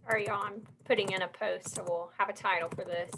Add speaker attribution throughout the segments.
Speaker 1: Sorry, y'all, I'm putting in a post, so we'll have a title for this.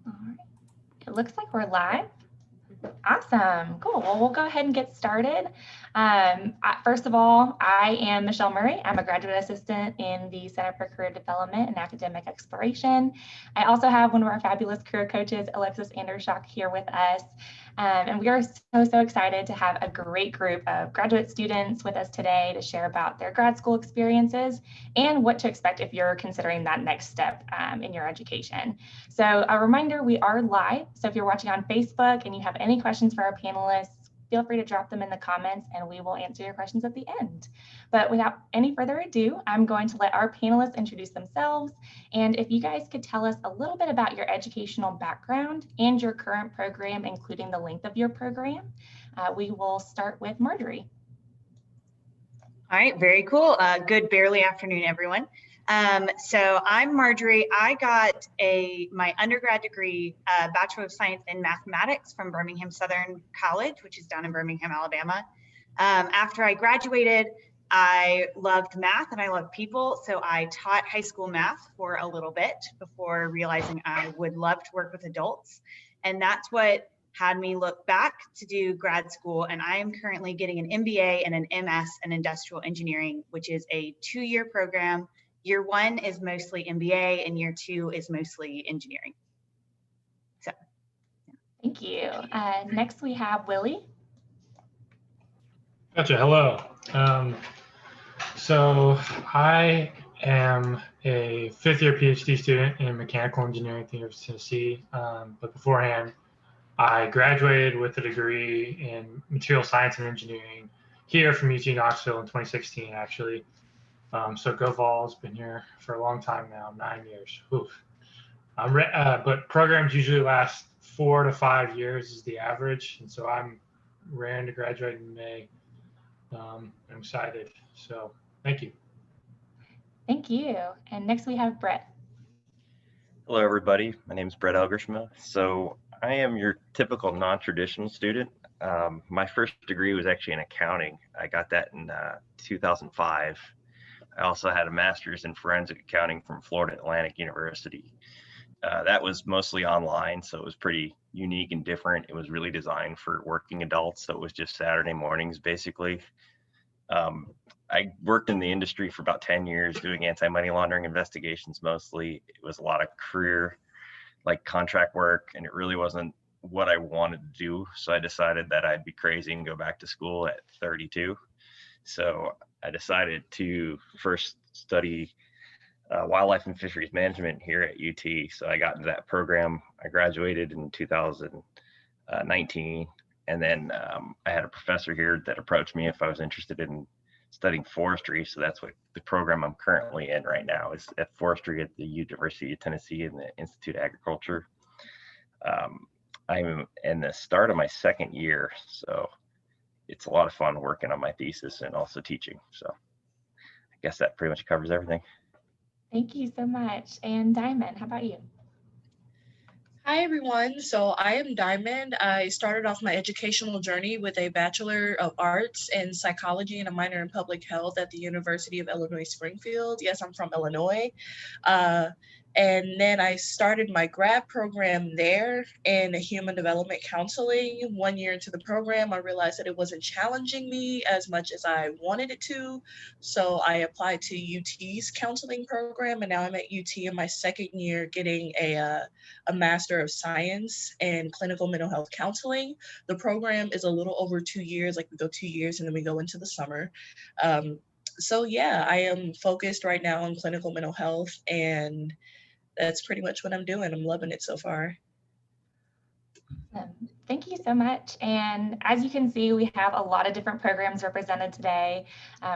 Speaker 2: All right. It looks like we're live. Awesome. Cool. Well, we'll go ahead and get started. First of all, I am Michelle Murray. I'm a graduate assistant in the Center for Career Development and Academic Exploration. I also have one of our fabulous career coaches, Alexis Andershock, here with us. And we are so excited to have a great group of graduate students with us today to share about their grad school experiences and what to expect if you're considering that next step in your education. So a reminder, we are live. So if you're watching on Facebook and you have any questions for our panelists, feel free to drop them in the comments and we will answer your questions at the end. But without any further ado, I'm going to let our panelists introduce themselves. And if you guys could tell us a little bit about your educational background and your current program, including the length of your program, we will start with Marjorie.
Speaker 3: All right, very cool. Good barely afternoon, everyone. So I'm Marjorie. I got my undergrad degree, Bachelor of Science in Mathematics from Birmingham Southern College, which is down in Birmingham, Alabama. After I graduated, I loved math and I loved people. So I taught high school math for a little bit before realizing I would love to work with adults. And that's what had me look back to do grad school. And I am currently getting an MBA and an MS in industrial engineering, which is a 2-year program. Year 1 is mostly MBA and year 2 is mostly engineering. So, yeah.
Speaker 2: Thank you. Next we have Willie.
Speaker 4: Gotcha, hello. So I am a 5th-year PhD student in mechanical engineering at the University of Tennessee. But beforehand, I graduated with a degree in material science and engineering here from UT Knoxville in 2016, actually. So go Vols, been here for a long time now, 9 years. Oof. But programs usually last 4 to 5 years is the average. And so I'm raring to graduate in May. I'm excited. So thank you.
Speaker 2: Thank you. And next we have Brett.
Speaker 5: Hello, everybody. My name is Brett Elgersmith. So I am your typical non-traditional student. My first degree was actually in accounting. I got that in 2005. I also had a master's in forensic accounting from Florida Atlantic University. That was mostly online, so it was pretty unique and different. It was really designed for working adults, so it was just Saturday mornings, basically. I worked in the industry for about 10 years doing anti-money laundering investigations mostly. It was a lot of career, like contract work, and it really wasn't what I wanted to do. So I decided that I'd be crazy and go back to school at 32. So I decided to first study wildlife and fisheries management here at UT. So I got into that program. I graduated in 2019. And then I had a professor here that approached me if I was interested in studying forestry. So that's what the program I'm currently in right now is at forestry at the University of Tennessee in the Institute of Agriculture. I'm in the start of my 2nd year. So it's a lot of fun working on my thesis and also teaching. So I guess that pretty much covers everything.
Speaker 2: Thank you so much. And Diamond, how about you?
Speaker 6: Hi, everyone. So I am Diamond. I started off my educational journey with a Bachelor of Arts in Psychology and a minor in Public Health at the University of Illinois Springfield. Yes, I'm from Illinois. And then I started my grad program there in human development counseling. 1 year into the program, I realized that it wasn't challenging me as much as I wanted it to. So I applied to UT's counseling program, and now I'm at UT in my 2nd year getting a Master of Science in Clinical Mental Health Counseling. The program is a little over 2 years, like we go 2 years and then we go into the summer. So yeah, I am focused right now on clinical mental health, and that's pretty much what I'm doing. I'm loving it so far.
Speaker 2: Thank you so much. And as you can see, we have a lot of different programs represented today,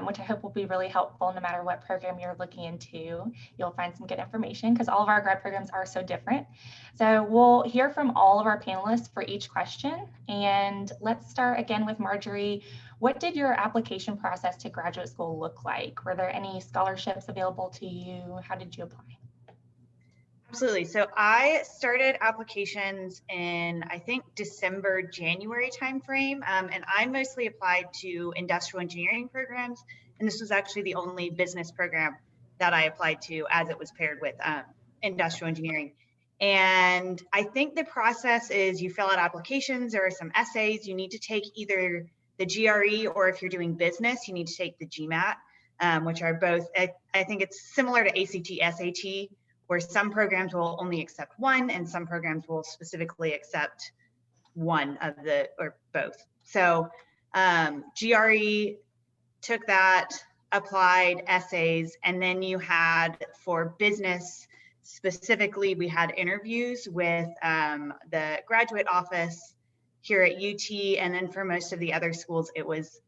Speaker 2: which I hope will be really helpful no matter what program you're looking into. You'll find some good information because all of our grad programs are so different. So we'll hear from all of our panelists for each question. And let's start again with Marjorie. What did your application process to graduate school look like? Were there any scholarships available to you? How did you apply?
Speaker 3: Absolutely. So I started applications in, I think, December, January timeframe, and I mostly applied to industrial engineering programs. And this was actually the only business program that I applied to, as it was paired with industrial engineering. And I think the process is you fill out applications, there are some essays, you need to take either the GRE, or if you're doing business, you need to take the GMAT, which are both, I think it's similar to ACT, SAT, where some programs will only accept one and some programs will specifically accept one of the, or both. So GRE took that, applied essays, and then you had, for business specifically, we had interviews with the graduate office here at UT, and then for most of the other schools, it was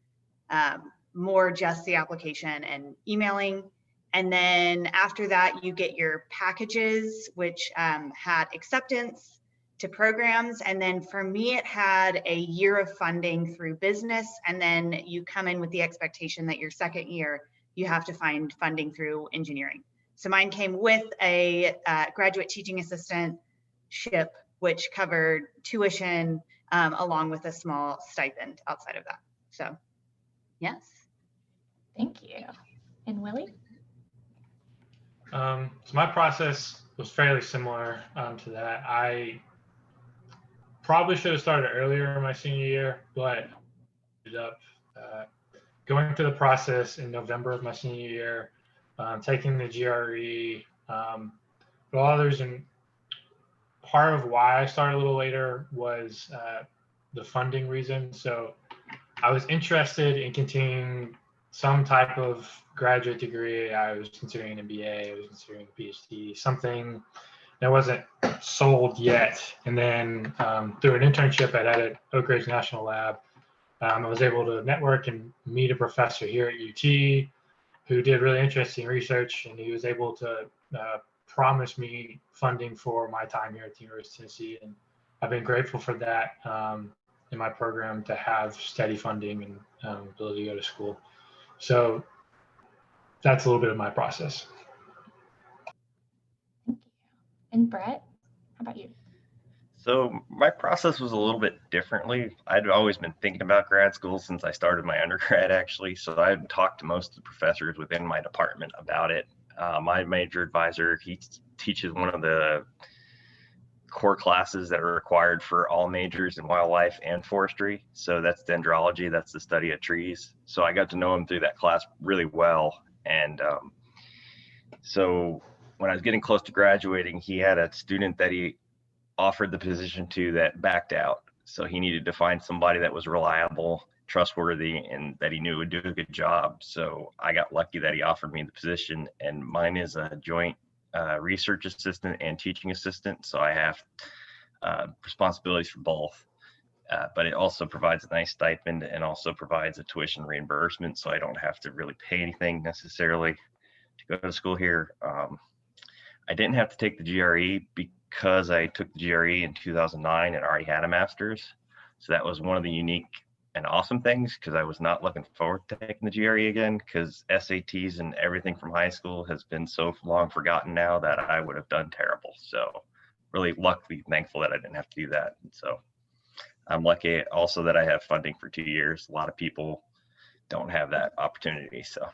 Speaker 3: more just the application and emailing. And then after that, you get your packages, which had acceptance to programs. And then for me, it had a year of funding through business. And then you come in with the expectation that your second year, you have to find funding through engineering. So mine came with a graduate teaching assistantship, which covered tuition along with a small stipend outside of that. So, yes.
Speaker 2: Thank you. And Willie?
Speaker 4: So my process was fairly similar to that. I probably should have started earlier in my senior year, but ended up going through the process in November of my senior year, taking the GRE. But all others, and part of why I started a little later was the funding reason. So I was interested in continuing some type of graduate degree. I was considering an MBA, I was considering a PhD, something that wasn't sold yet. And then through an internship at Oak Ridge National Lab, I was able to network and meet a professor here at UT who did really interesting research, and he was able to promise me funding for my time here at the University of Tennessee. And I've been grateful for that in my program, to have steady funding and ability to go to school. So that's a little bit of my process.
Speaker 2: Thank you. And Brett, how about you?
Speaker 5: So my process was a little bit differently. I'd always been thinking about grad school since I started my undergrad, actually. So I had talked to most of the professors within my department about it. My major advisor, he teaches one of the core classes that are required for all majors in wildlife and forestry. So that's dendrology, that's the study of trees. So I got to know him through that class really well. And so when I was getting close to graduating, he had a student that he offered the position to that backed out. So he needed to find somebody that was reliable, trustworthy, and that he knew would do a good job. So I got lucky that he offered me the position, and mine is a joint research assistant and teaching assistant. So I have responsibilities for both, but it also provides a nice stipend and also provides a tuition reimbursement. So I don't have to really pay anything necessarily to go to school here. I didn't have to take the GRE because I took the GRE in 2009 and already had a master's. So that was one of the unique and awesome things, because I was not looking forward to taking the GRE again, because SATs and everything from high school has been so long forgotten now that I would have done terrible. So really luckily thankful that I didn't have to do that. And so I'm lucky also that I have funding for 2 years. A lot of people don't have that opportunity. So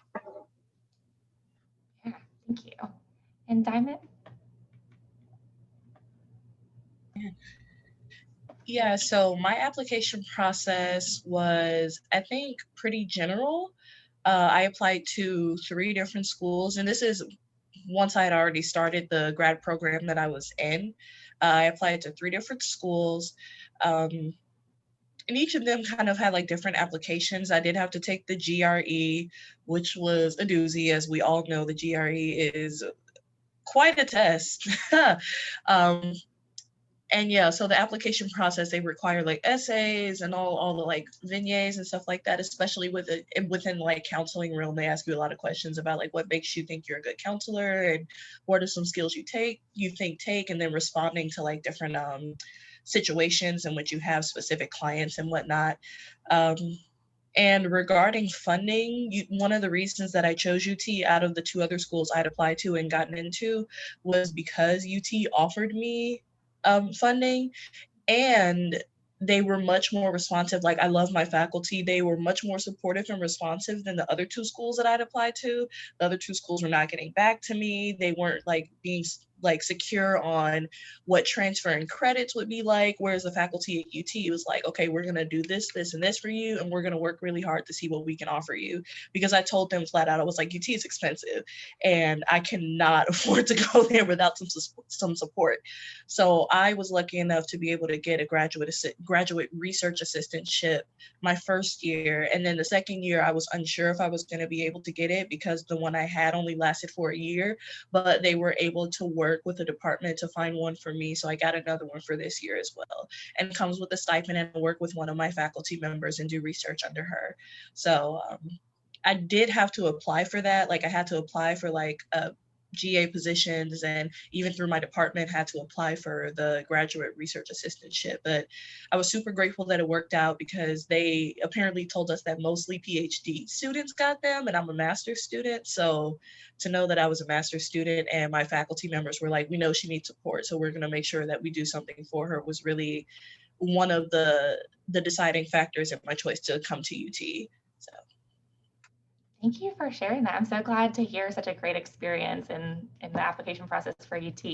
Speaker 2: Yeah, thank you. And Diamond?
Speaker 6: Yeah, so my application process was, I think, pretty general. I applied to 3 different schools, and this is once I had already started the grad program that I was in. I applied to 3 different schools, and each of them kind of had like different applications. I did have to take the GRE, which was a doozy. As we all know, the GRE is quite a test. And yeah, so the application process, they require like essays and all the like vignettes and stuff like that, especially within like counseling realm. They ask you a lot of questions about like what makes you think you're a good counselor and what are some skills you think, and then responding to like different situations in which you have specific clients and whatnot. And regarding funding, one of the reasons that I chose UT out of the 2 other schools I'd applied to and gotten into was because UT offered me funding, and they were much more responsive. Like, I love my faculty. They were much more supportive and responsive than the other 2 schools that I'd applied to. The other 2 schools were not getting back to me. They weren't like being like secure on what transferring credits would be like. Whereas the faculty at UT was like, okay, we're going to do this, this, and this for you. And we're going to work really hard to see what we can offer you. Because I told them flat out, I was like, UT is expensive and I cannot afford to go there without some support. So I was lucky enough to be able to get a graduate research assistantship my first year. And then the second year, I was unsure if I was going to be able to get it because the one I had only lasted for a year, but they were able to work with the department to find one for me. So I got another one for this year as well, and comes with a stipend, and I work with one of my faculty members and do research under her. So I did have to apply for that. Like, I had to apply for like GA positions, and even through my department had to apply for the graduate research assistantship. But I was super grateful that it worked out because they apparently told us that mostly PhD students got them, and I'm a master's student. So to know that I was a master's student and my faculty members were like, we know she needs support, so we're going to make sure that we do something for her, was really one of the deciding factors in my choice to come to UT. So.
Speaker 2: Thank you for sharing that. I'm so glad to hear such a great experience in the application process for UT.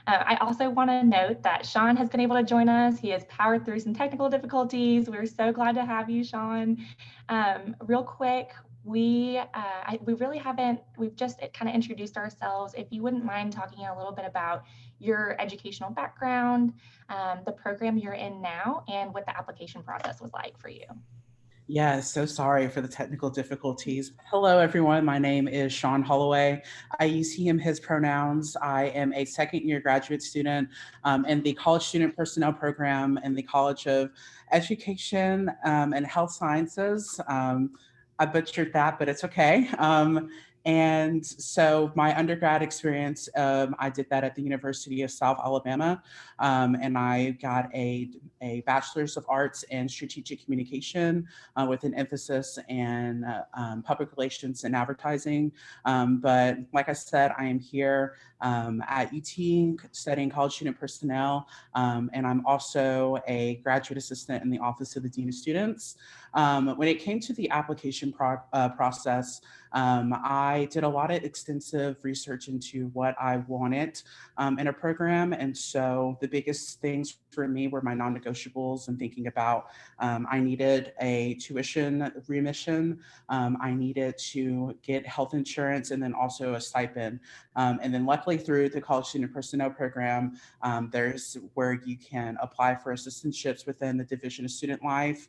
Speaker 2: I also want to note that Sean has been able to join us. He has powered through some technical difficulties. We're so glad to have you, Sean. Real quick, we really haven't, we've just kind of introduced ourselves. If you wouldn't mind talking a little bit about your educational background, the program you're in now, and what the application process was like for you.
Speaker 7: Yeah, so sorry for the technical difficulties. Hello, everyone. My name is Sean Holloway. I use he, him, his pronouns. I am a second-year graduate student in the College Student Personnel Program in the College of Education and Health Sciences. I butchered that, but it's okay. And so my undergrad experience, I did that at the University of South Alabama, and I got a Bachelor's of Arts in Strategic Communication with an emphasis in public relations and advertising. But like I said, I am here at UT studying college student personnel, and I'm also a graduate assistant in the Office of the Dean of Students. When it came to the application process, I did a lot of extensive research into what I wanted in a program. And so the biggest things for me were my non-negotiables, and thinking about I needed a tuition remission, I needed to get health insurance, and then also a stipend. And then luckily through the College Student Personnel Program, there's where you can apply for assistantships within the Division of Student Life,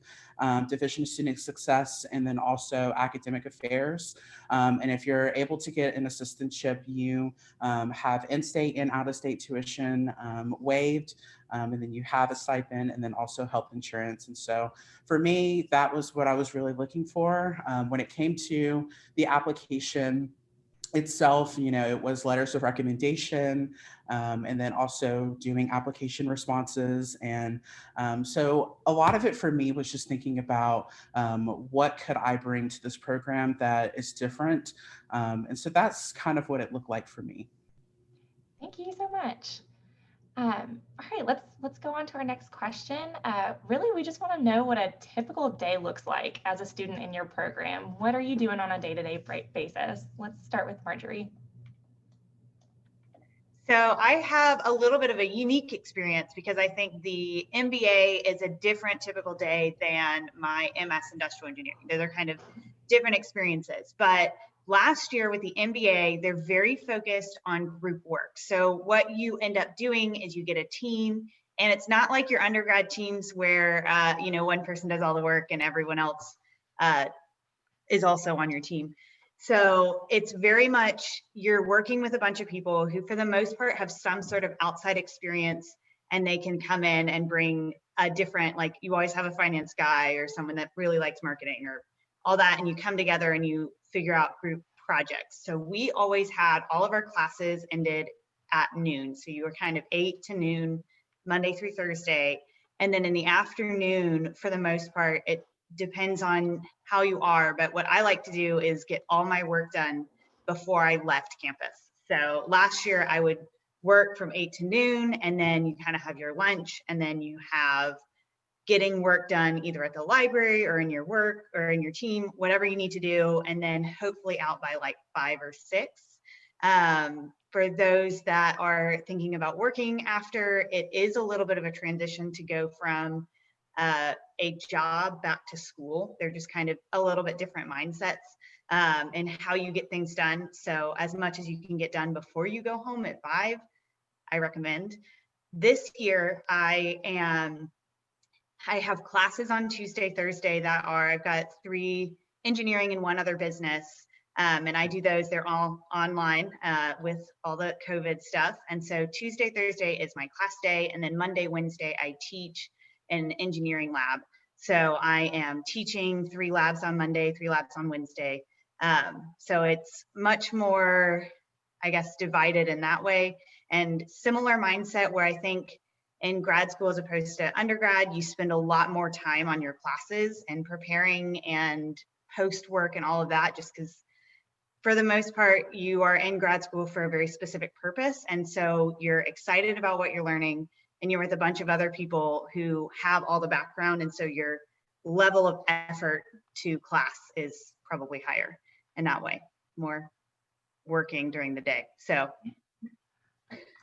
Speaker 7: Division of Student Success, and then also Academic Affairs. And if you're able to get an assistantship, you have in-state and out-of-state tuition waived, and then you have a stipend, and then also health insurance. And so for me, that was what I was really looking for. When it came to the application itself, you know, it was letters of recommendation, and then also doing application responses. And so a lot of it for me was just thinking about what could I bring to this program that is different. And so that's kind of what it looked like for me.
Speaker 2: Thank you so much. All right, let's go on to our next question. Really, we just want to know what a typical day looks like as a student in your program. What are you doing on a day-to-day basis? Let's start with Marjorie.
Speaker 3: So I have a little bit of a unique experience because I think the MBA is a different typical day than my MS Industrial Engineering. Those are kind of different experiences. But last year with the MBA, they're very focused on group work. So what you end up doing is you get a team, and it's not like your undergrad teams where you know, one person does all the work and everyone else is also on your team. So it's very much, you're working with a bunch of people who for the most part have some sort of outside experience, and they can come in and bring a different, like you always have a finance guy or someone that really likes marketing or all that, and you come together and you figure out group projects. So we always had all of our classes ended at noon. So you were kind of 8 to noon, Monday through Thursday. And then in the afternoon, for the most part, it depends on how you are. But what I like to do is get all my work done before I left campus. So last year I would work from 8 to noon, and then you kind of have your lunch, and then you have getting work done either at the library or in your work or in your team, whatever you need to do, and then hopefully out by like 5 or 6. For those that are thinking about working after, it is a little bit of a transition to go from a job back to school. They're just kind of a little bit different mindsets and how you get things done. So as much as you can get done before you go home at 5, I recommend. This year, I have classes on Tuesday, Thursday that are, I've got 3 engineering and 1 other business. And I do those, they're all online with all the COVID stuff. And so Tuesday, Thursday is my class day. And then Monday, Wednesday, I teach an engineering lab. So I am teaching 3 labs on Monday, 3 labs on Wednesday. So it's much more, I guess, divided in that way. And similar mindset where I think in grad school as opposed to undergrad, you spend a lot more time on your classes and preparing and post work and all of that, just because for the most part, you are in grad school for a very specific purpose. And so you're excited about what you're learning, and you're with a bunch of other people who have all the background. And so your level of effort to class is probably higher in that way, more working during the day. So.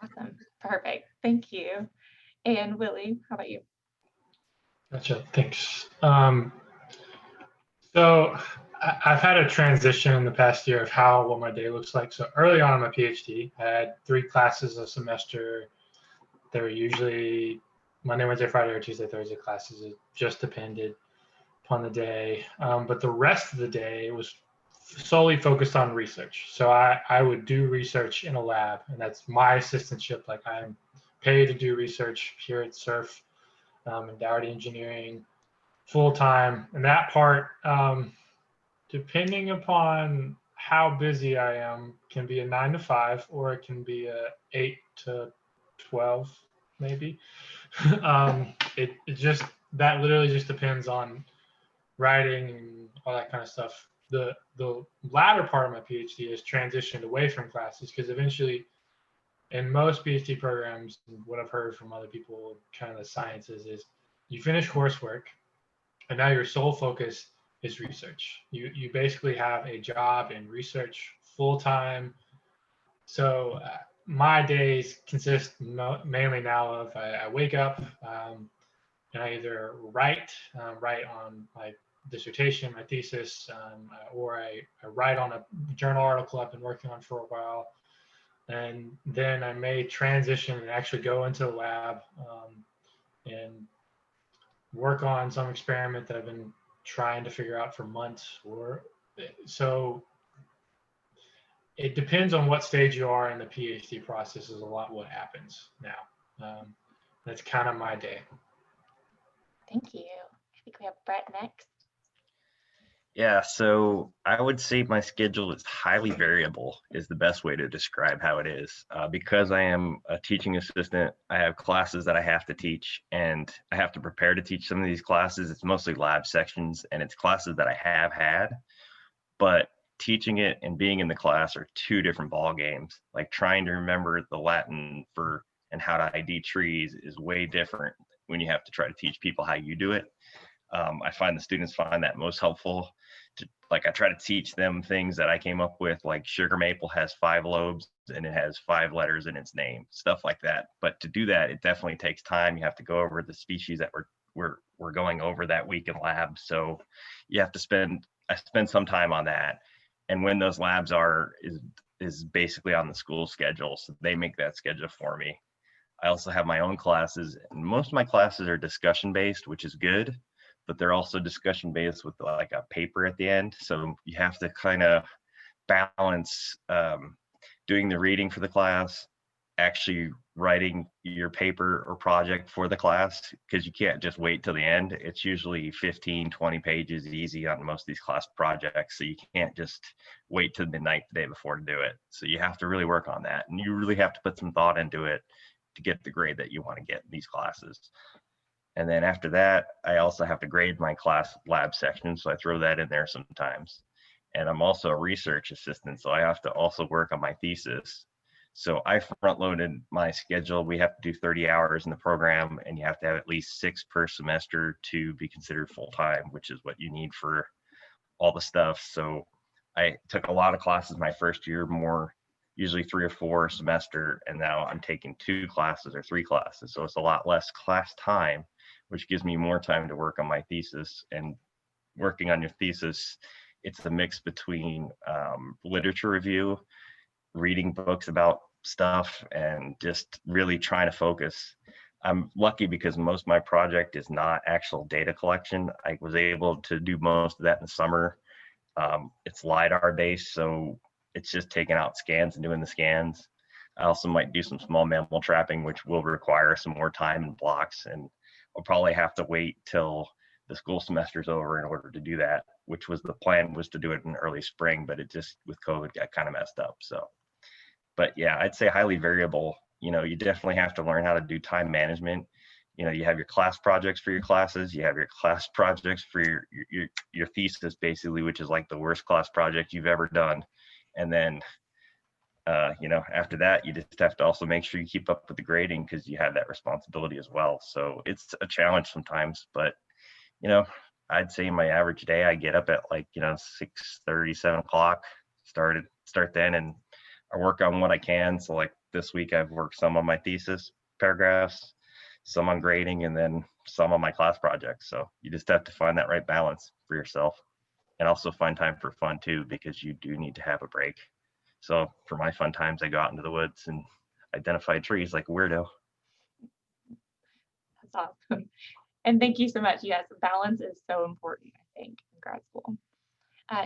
Speaker 2: Awesome. Perfect. Thank you. And Willie, how about you?
Speaker 4: Gotcha. Thanks. So I've had a transition in the past year of what my day looks like. So early on in my PhD, I had 3 classes a semester. They were usually Monday, Wednesday, Friday, or Tuesday, Thursday classes. It just depended upon the day. But the rest of the day was solely focused on research. So I would do research in a lab, and that's my assistantship. Like I'm paid to do research here at SURF in Dougherty Engineering full time. And that part, depending upon how busy I am, can be a 9 to 5, or it can be a 8 to 12, maybe. It just, that literally just depends on writing and all that kind of stuff. The latter part of my PhD is transitioned away from classes, because eventually in most PhD programs, what I've heard from other people, kind of the sciences, is you finish coursework and now your sole focus is research. You basically have a job in research full time. So my days consist mainly now of I wake up and I either write on my dissertation, my thesis, or I write on a journal article I've been working on for a while. And then I may transition and actually go into the lab and work on some experiment that I've been trying to figure out for months. So it depends on what stage you are in the PhD process is a lot what happens now. That's kind of my day.
Speaker 2: Thank you. I think we have Brett next.
Speaker 5: Yeah, so I would say my schedule is highly variable is the best way to describe how it is. Because I am a teaching assistant, I have classes that I have to teach, and I have to prepare to teach some of these classes. It's mostly lab sections, and it's classes that I have had, but teaching it and being in the class are 2 different ball games. Like trying to remember the Latin for and how to ID trees is way different when you have to try to teach people how you do it. I find the students find that most helpful. I try to teach them things that I came up with, like sugar maple has 5 lobes and it has 5 letters in its name, stuff like that. But to do that, it definitely takes time. You have to go over the species that we're going over that week in lab. So you have to I spend some time on that. And when those labs is basically on the school schedule, so they make that schedule for me. I also have my own classes, and most of my classes are discussion based, which is good, but they're also discussion based with like a paper at the end. So you have to kind of balance doing the reading for the class, actually writing your paper or project for the class, because you can't just wait till the end. It's usually 15, 20 pages easy on most of these class projects. So you can't just wait till midnight the day before to do it. So you have to really work on that. And you really have to put some thought into it to get the grade that you want to get in these classes. And then after that, I also have to grade my class lab section. So I throw that in there sometimes. And I'm also a research assistant, so I have to also work on my thesis. So I front loaded my schedule. We have to do 30 hours in the program, and you have to have at least 6 per semester to be considered full-time, which is what you need for all the stuff. So I took a lot of classes my first year, more usually 3 or 4 a semester, and now I'm taking 2 classes or 3 classes. So it's a lot less class time, which gives me more time to work on my thesis. And working on your thesis, it's a mix between literature review, reading books about stuff, and just really trying to focus. I'm lucky because most of my project is not actual data collection. I was able to do most of that in the summer. It's LiDAR based, so it's just taking out scans and doing the scans. I also might do some small mammal trapping, which will require some more time and blocks, and I'll probably have to wait till the school semester's over in order to do that, which was the plan, was to do it in early spring, but it just with COVID got kind of messed up. So, but yeah, I'd say highly variable. You know, you definitely have to learn how to do time management. You know, you have your class projects for your classes, you have your class projects for your thesis, basically, which is like the worst class project you've ever done. And then, you know, after that, you just have to also make sure you keep up with the grading because you have that responsibility as well. So it's a challenge sometimes, but you know, I'd say my average day, I get up at like, you know, 6:30, 7 o'clock, start then, and I work on what I can. So like this week, I've worked some on my thesis paragraphs, some on grading, and then some on my class projects. So you just have to find that right balance for yourself, and also find time for fun too, because you do need to have a break. So for my fun times, I go out into the woods and identify trees like a weirdo.
Speaker 2: That's awesome. And thank you so much. Yes, balance is so important, I think, in grad school.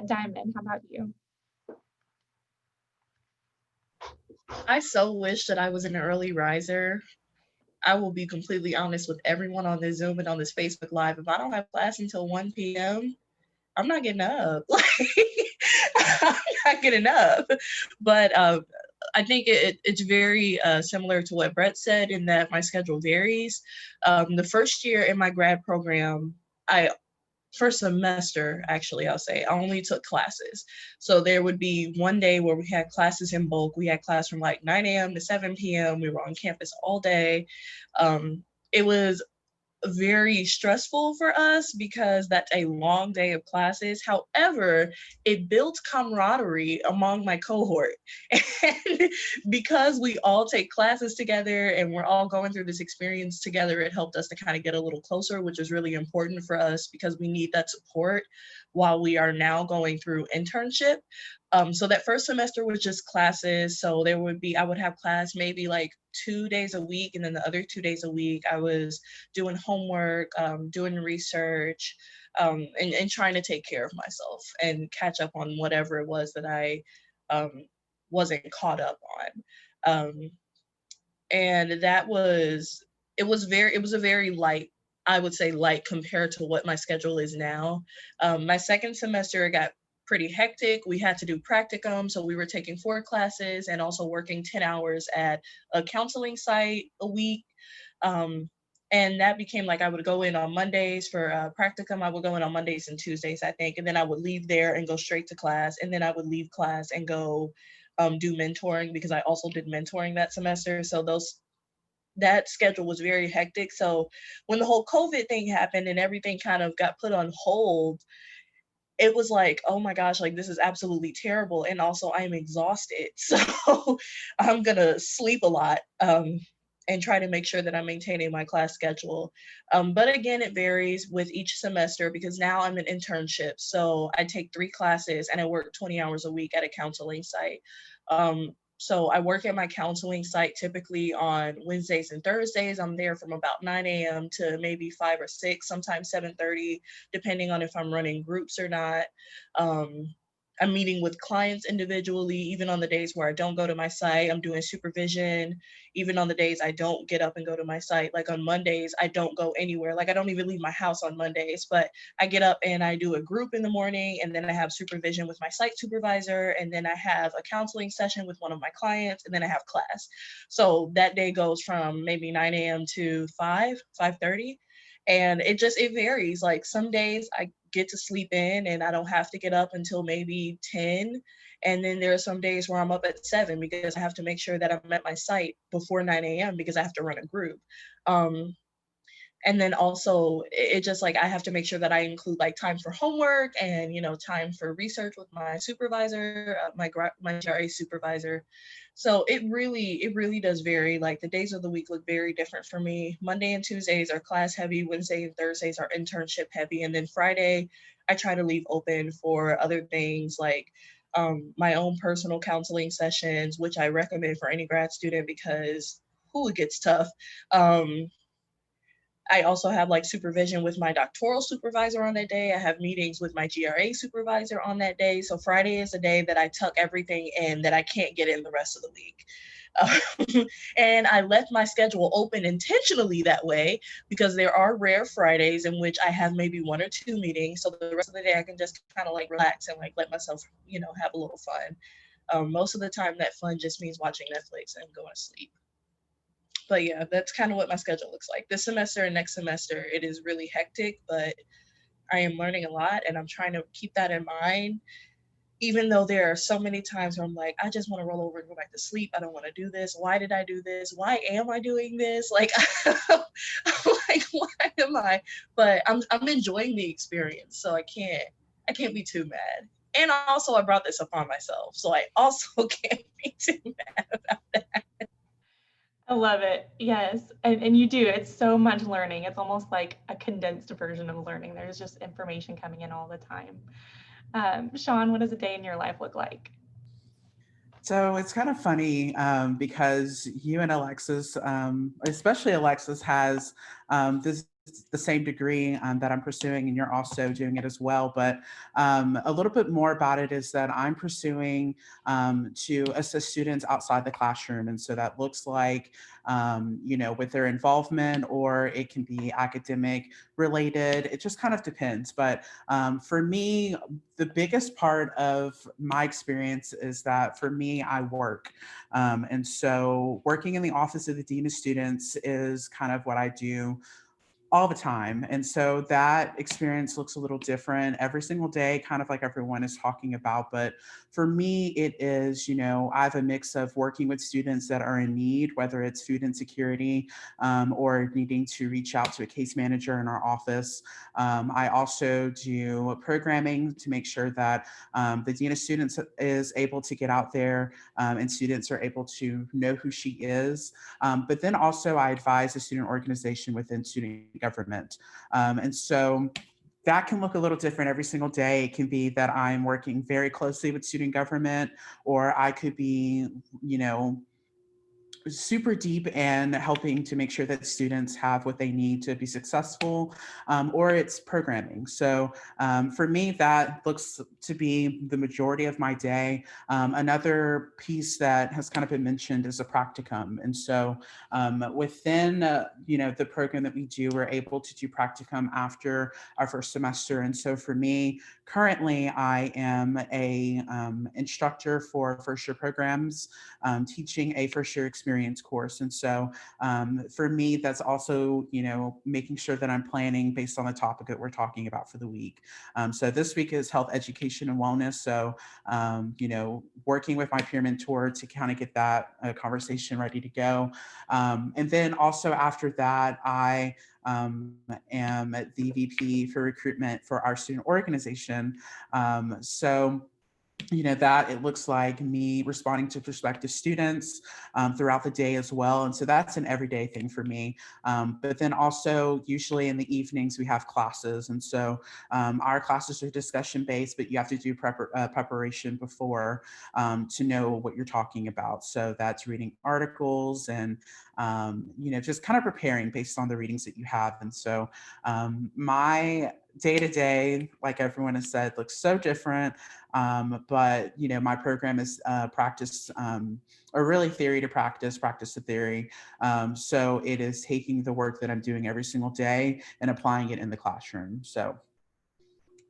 Speaker 2: Diamond, how about you?
Speaker 6: I so wish that I was an early riser. I will be completely honest with everyone on this Zoom and on this Facebook Live. If I don't have class until 1 p.m., I'm not getting up. Like, I'm not getting up. But I think it's very similar to what Brett said in that my schedule varies. The first year in my grad program, first semester, actually, I'll say, I only took classes. So there would be one day where we had classes in bulk. We had class from like 9 a.m. to 7 p.m. We were on campus all day. It was very stressful for us because that's a long day of classes. However, it built camaraderie among my cohort. And because we all take classes together and we're all going through this experience together, it helped us to kind of get a little closer, which is really important for us because we need that support while we are now going through internship. So that first semester was just classes. So I would have class maybe like 2 days a week. And then the other 2 days a week, I was doing homework, doing research, and trying to take care of myself and catch up on whatever it was that I wasn't caught up on. And it was a very light, I would say light compared to what my schedule is now. My second semester got pretty hectic. We had to do practicum, so we were taking 4 classes and also working 10 hours at a counseling site a week. And that became like I would go in on Mondays for practicum. I would go in on Mondays and Tuesdays, I think, and then I would leave there and go straight to class. And then I would leave class and go do mentoring because I also did mentoring that semester. So that schedule was very hectic. So when the whole COVID thing happened and everything kind of got put on hold, it was like, oh my gosh, like this is absolutely terrible. And also I'm exhausted. So I'm gonna sleep a lot and try to make sure that I'm maintaining my class schedule. But again, it varies with each semester because now I'm in internship. So I take 3 classes and I work 20 hours a week at a counseling site. So I work at my counseling site typically on Wednesdays and Thursdays. I'm there from about 9 a.m. to maybe 5 or 6, sometimes 7:30, depending on if I'm running groups or not. I'm meeting with clients individually, even on the days where I don't go to my site. I'm doing supervision, even on the days I don't get up and go to my site. Like on Mondays, I don't go anywhere. Like I don't even leave my house on Mondays, but I get up and I do a group in the morning, and then I have supervision with my site supervisor, and then I have a counseling session with one of my clients, and then I have class. So that day goes from maybe 9 a.m. to 5:30. And it varies. Like some days I get to sleep in and I don't have to get up until maybe 10. And then there are some days where I'm up at 7 because I have to make sure that I'm at my site before 9 a.m. because I have to run a group. And then also it just like I have to make sure that I include like time for homework and time for research with my supervisor, my GRA supervisor. So it really does vary. Like the days of the week look very different for me. Monday and Tuesdays are class heavy, Wednesday and Thursdays are internship heavy, and then Friday I try to leave open for other things like my own personal counseling sessions, which I recommend for any grad student because it gets tough. I also have like supervision with my doctoral supervisor on that day. I have meetings with my GRA supervisor on that day. So Friday is the day that I tuck everything in that I can't get in the rest of the week. And I left my schedule open intentionally that way because there are rare Fridays in which I have maybe 1 or 2 meetings. So the rest of the day I can just kind of like relax and like let myself, have a little fun. Most of the time that fun just means watching Netflix and going to sleep. But yeah, that's kind of what my schedule looks like. This semester and next semester, it is really hectic, but I am learning a lot and I'm trying to keep that in mind. Even though there are so many times where I'm like, I just want to roll over and go back to sleep. I don't want to do this. Why did I do this? Why am I doing this? Like, I'm like, why am I? But I'm enjoying the experience, so I can't be too mad. And also, I brought this upon myself, so I also can't be too mad about that.
Speaker 2: I love it. Yes. And you do. It's so much learning. It's almost like a condensed version of learning. There's just information coming in all the time. Sean, what does a day in your life look like?
Speaker 7: So it's kind of funny because you and Alexis, especially Alexis, has the same degree that I'm pursuing, and you're also doing it as well. But a little bit more about it is that I'm pursuing to assist students outside the classroom, and so that looks like with their involvement, or it can be academic related. It just kind of depends. But for me, the biggest part of my experience is that for me, I work. And so working in the office of the Dean of Students is kind of what I do all the time. And so that experience looks a little different every single day, kind of like everyone is talking about. But for me, it is, I have a mix of working with students that are in need, whether it's food insecurity or needing to reach out to a case manager in our office. I also do programming to make sure that the Dean of Students is able to get out there and students are able to know who she is. But then also I advise a student organization within student government. And so that can look a little different every single day. It can be that I'm working very closely with student government, or I could be, super deep and helping to make sure that students have what they need to be successful, or it's programming. So for me, that looks to be the majority of my day. Another piece that has kind of been mentioned is a practicum. And so within the program that we do, we're able to do practicum after our first semester. And so for me, currently, I am a instructor for first year programs, teaching a first year experience course. And so for me, that's also, making sure that I'm planning based on the topic that we're talking about for the week. So this week is health, education, and wellness. So, working with my peer mentor to kind of get that conversation ready to go. And then also after that, I am the VP for recruitment for our student organization. So that it looks like me responding to prospective students throughout the day as well. And so that's an everyday thing for me. But then also usually in the evenings we have classes. And so our classes are discussion based, but you have to do preparation before to know what you're talking about. So that's reading articles and just kind of preparing based on the readings that you have. And so my day to day, like everyone has said, looks so different. But my program is practice, or really theory to practice, practice to theory. So it is taking the work that I'm doing every single day and applying it in the classroom. So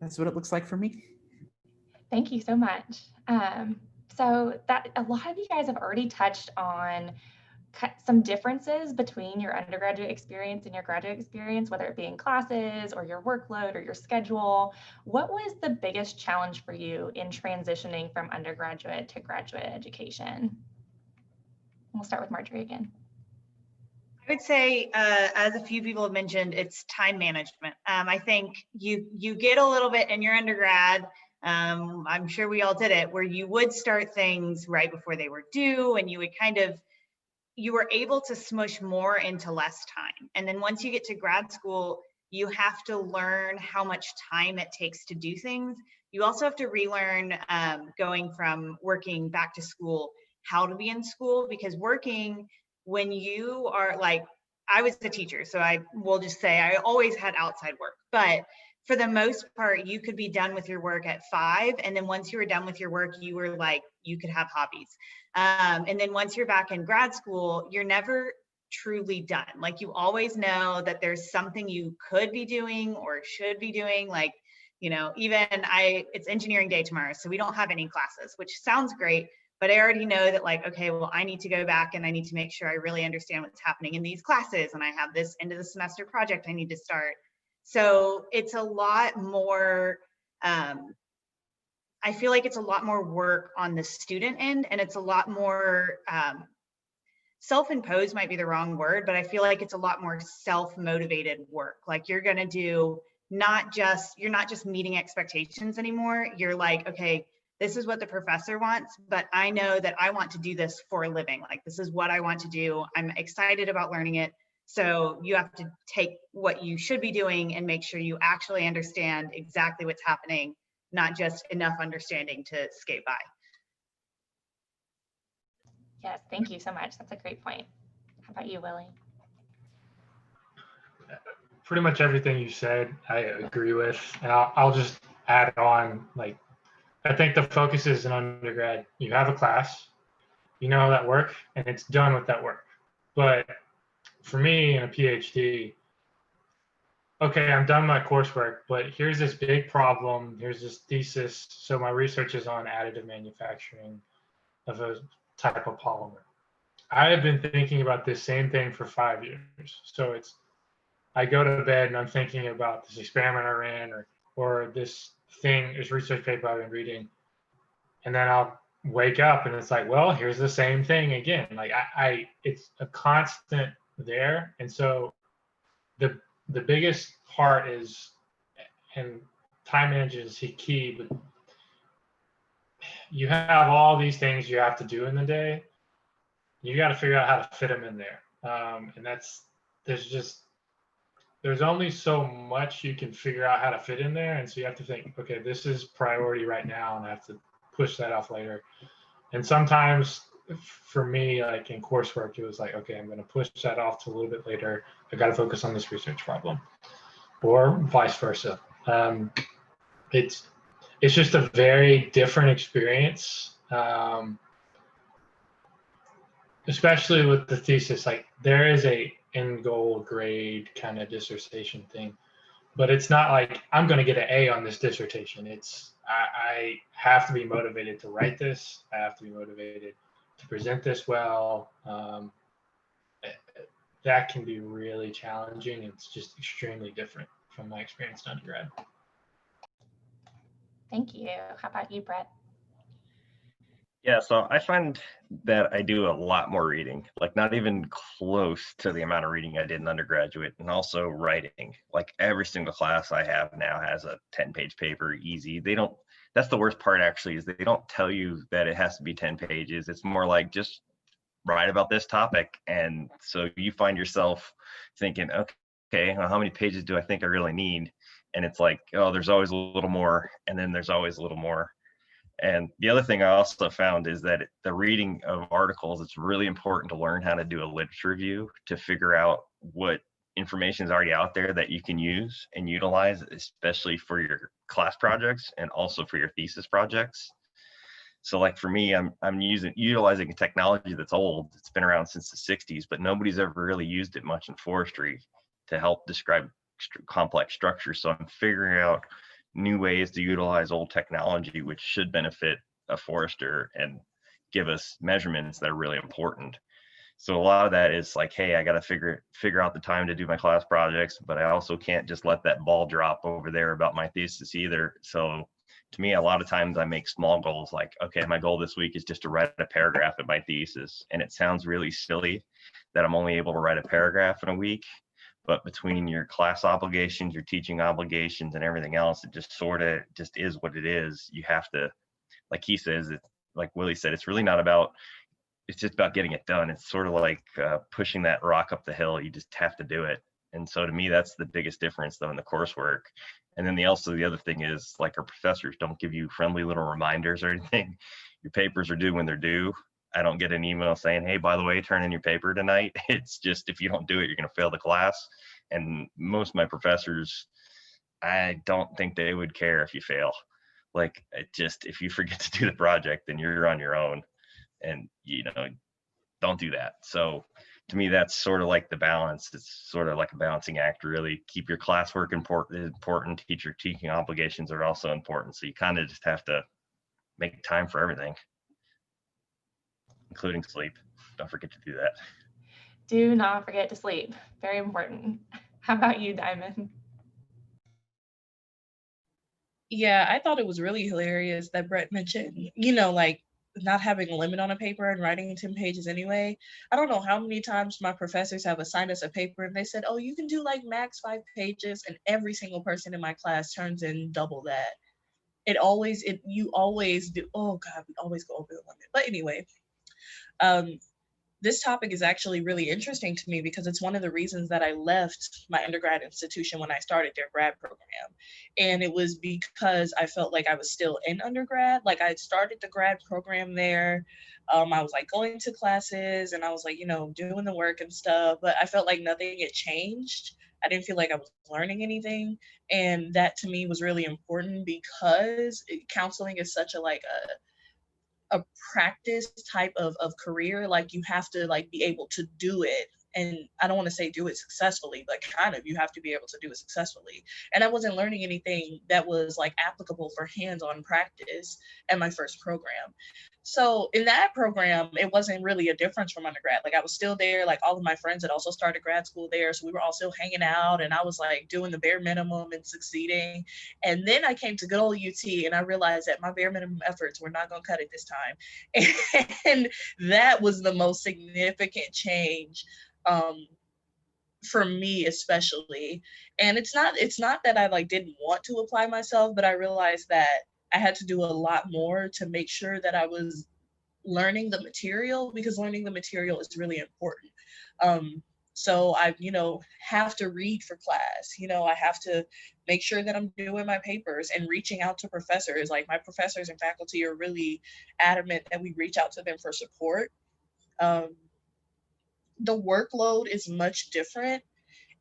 Speaker 7: that's what it looks like for me.
Speaker 2: Thank you so much. So that a lot of you guys have already touched on some differences between your undergraduate experience and your graduate experience, whether it be in classes or your workload or your schedule. What was the biggest challenge for you in transitioning from undergraduate to graduate education? We'll start with Marjorie again.
Speaker 3: I would say, as a few people have mentioned, it's time management. I think you get a little bit in your undergrad, I'm sure we all did it, where you would start things right before they were due, and you would you were able to smush more into less time. And then once you get to grad school, you have to learn how much time it takes to do things. You also have to relearn, going from working back to school, how to be in school, because working, when you are like, I was a teacher, so I will just say I always had outside work, but for the most part, you could be done with your work at 5. And then once you were done with your work, you were like, you could have hobbies. And then once you're back in grad school, you're never truly done. Like, you always know that there's something you could be doing or should be doing. Like, even it's engineering day tomorrow, so we don't have any classes, which sounds great, but I already know that, like, okay, well, I need to go back and I need to make sure I really understand what's happening in these classes. And I have this end of the semester project I need to start. So it's a lot more, I feel like it's a lot more work on the student end, and it's a lot more self-imposed might be the wrong word, but I feel like it's a lot more self-motivated work. Like, you're going to do you're not just meeting expectations anymore. You're like, okay, this is what the professor wants, but I know that I want to do this for a living. Like, this is what I want to do. I'm excited about learning it. So you have to take what you should be doing and make sure you actually understand exactly what's happening, not just enough understanding to skate by.
Speaker 2: Yes, thank you so much. That's a great point. How about you, Willie?
Speaker 4: Pretty much everything you said, I agree with. And I'll just add on, like, I think the focus is in undergrad. You have a class, you know that work, and it's done with that work. But for me in a PhD, okay, I'm done my coursework, but here's this big problem. Here's this thesis. So my research is on additive manufacturing of a type of polymer. I have been thinking about this same thing for 5 years. So I go to bed and I'm thinking about this experiment I ran or this research paper I've been reading. And then I'll wake up and it's like, well, here's the same thing again. Like, it's a constant there. And so the biggest part is, and time management is key, but you have all these things you have to do in the day. You got to figure out how to fit them in there. And there's only so much you can figure out how to fit in there. And so you have to think, okay, this is priority right now, and I have to push that off later. And sometimes for me, like in coursework, it was like, okay, I'm going to push that off to a little bit later. I got to focus on this research problem, or vice versa. It's just a very different experience, especially with the thesis. Like, there is a end goal grade kind of dissertation thing, but it's not like I'm going to get an A on this dissertation. It's I have to be motivated to write this. I have to be motivated to present this well. That can be really challenging. It's just extremely different from my experience in undergrad.
Speaker 2: Thank you. How about you, Brett?
Speaker 5: Yeah, so I find that I do a lot more reading, like not even close to the amount of reading I did in undergraduate, and also writing. Like, every single class I have now has a 10-page paper, easy. That's the worst part, actually, is they don't tell you that it has to be 10 pages. It's more like, just write about this topic. And so you find yourself thinking, okay, well, how many pages do I think I really need? And it's like, oh, there's always a little more, and then there's always a little more. And the other thing I also found is that the reading of articles, it's really important to learn how to do a literature review to figure out what information is already out there that you can use and utilize, especially for your class projects and also for your thesis projects. So like for me, I'm utilizing a technology that's old. It's been around since the 60s, but nobody's ever really used it much in forestry to help describe complex structures. So I'm figuring out new ways to utilize old technology, which should benefit a forester and give us measurements that are really important. So a lot of that is like, hey, I got to figure out the time to do my class projects, but I also can't just let that ball drop over there about my thesis either. So to me, a lot of times I make small goals like, okay, my goal this week is just to write a paragraph in my thesis. And it sounds really silly that I'm only able to write a paragraph in a week, but between your class obligations, your teaching obligations, and everything else, it just sort of just is what it is. You have to, like he says, like Willie said, it's really not about, it's just about getting it done. It's sort of like pushing that rock up the hill. You just have to do it. And so to me, that's the biggest difference though in the coursework. And then the other thing is like our professors don't give you friendly little reminders or anything. Your papers are due when they're due. I don't get an email saying, hey, by the way, turn in your paper tonight. It's just, if you don't do it, you're going to fail the class. And most of my professors, I don't think they would care if you fail. Like, it just, if you forget to do the project, then you're on your own. And, you know, don't do that. So to me, that's sort of like the balance. It's sort of like a balancing act, really. Keep your classwork important, teach your teaching obligations are also important. So you kind of just have to make time for everything, including sleep. Don't forget to do that.
Speaker 2: Do not forget to sleep. Very important. How about you, Diamond?
Speaker 6: Yeah, I thought it was really hilarious that Brett mentioned, you know, like not having a limit on a paper and writing 10 pages anyway. I don't know how many times my professors have assigned us a paper and they said, oh, you can do like max 5 pages, and every single person in my class turns in double that. You always do. Oh God, we always go over the limit. But anyway, this topic is actually really interesting to me because it's one of the reasons that I left my undergrad institution when I started their grad program. And it was because I felt like I was still in undergrad. Like I had started the grad program there. I was like going to classes and I was like, you know, doing the work and stuff, but I felt like nothing had changed. I didn't feel like I was learning anything. And that to me was really important because counseling is such a practice type of career. Like you have to like be able to do it, and I don't want to say do it successfully, but kind of you have to be able to do it successfully. And I wasn't learning anything that was like applicable for hands-on practice at my first program. So in that program, it wasn't really a difference from undergrad. Like I was still there, like all of my friends had also started grad school there. So we were all still hanging out and I was like doing the bare minimum and succeeding. And then I came to good old UT and I realized that my bare minimum efforts were not going to cut it this time. And that was the most significant change for me especially. And it's not that I like didn't want to apply myself, but I realized that I had to do a lot more to make sure that I was learning the material, because learning the material is really important. So I, you know, have to read for class. You know, I have to make sure that I'm doing my papers and reaching out to professors. Like my professors and faculty are really adamant that we reach out to them for support. The workload is much different.